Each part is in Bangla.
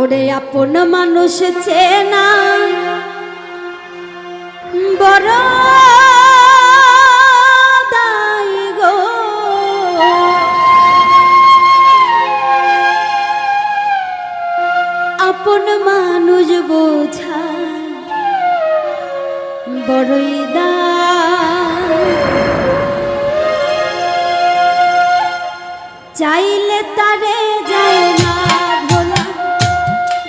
ওরে আপন মানুষ চেনা বড় দায় গো, আপন মানুষ বোঝা বড়ই দায়। চাইলে তারে যায় না ভোলা,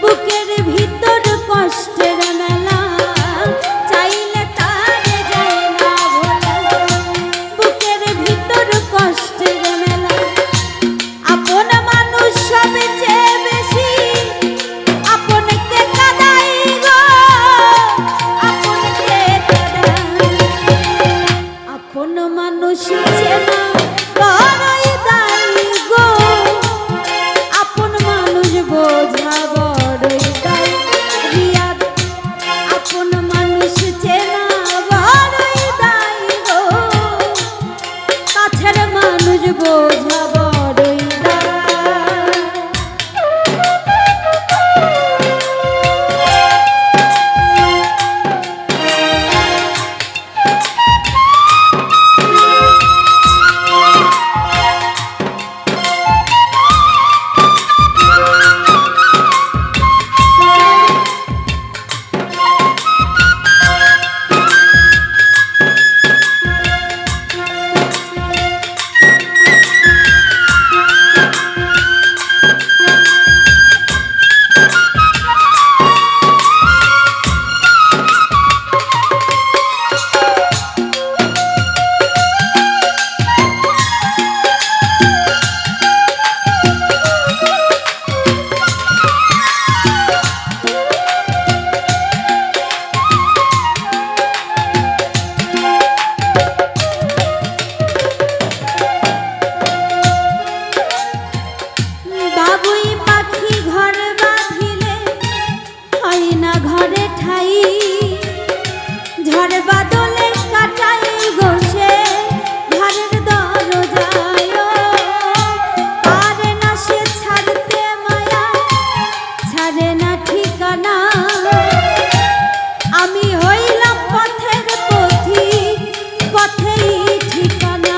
বুকের ভিতর কষ্টের মেলা। চাইলে তারে যায় না ভোলা, বুকের ভিতর কষ্টের মেলা। আপন মানুষ সবচেয়ে বেশি আপনকে কাঁদাই গো, আপনকে কাঁদাই। আপন মানুষ চেনা বড়ই দায় গো, আপন মানুষ বোঝা বড়ই দায়। রিয়াদ আপন মানুষ চেনা বড়ই দায় গো, কাছের মানুষ বোঝা বড়ই দায়। ঝড় বাদলে কাটাই গোসে ঘরের দরজায়, পারে না সে ছাড়তে মায়া, ছাড়ে না ঠিকানা। আমি হইলাম পথের পথিক, পথেই ঠিকানা।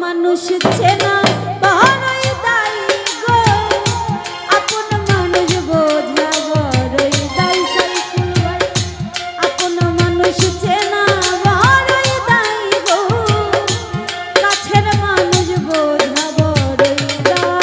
মানুষ চেনা বড়ই দায় গো, আপন মানুষ বোঝা বড়ই দায়। সাইকুল ভাই আপন মানুষ চেনা বড়ই দায় গো, কাছের মানুষ বোঝা বড়ই দায়।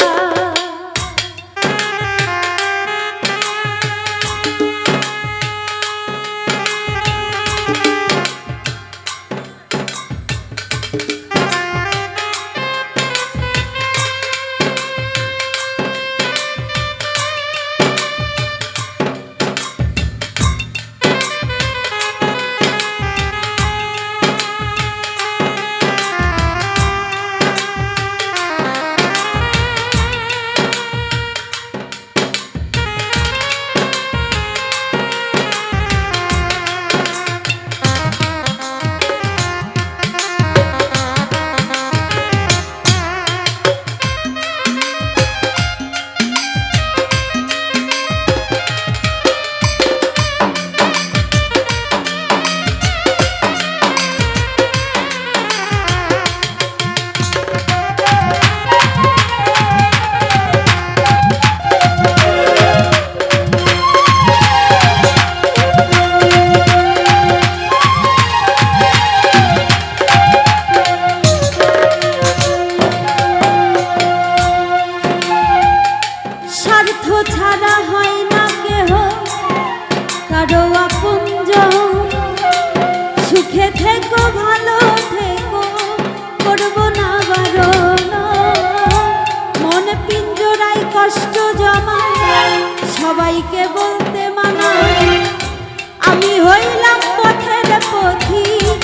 আমি হইলাম পথের পথিক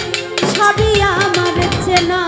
সবই আমার চেনা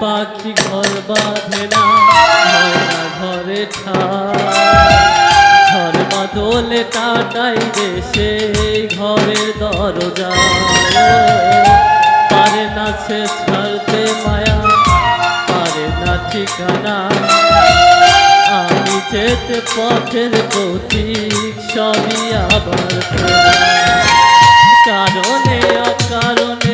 পাখি ঘর বাঁধে না ঘরে ঝড় বাদলে কাটাই দেশে ঘরের দরজা পারে না সে ছাড়তে মায়া পারে না ঠিকানা আমি যেতে পথের পথিক সবই আবার কারণে অকারণে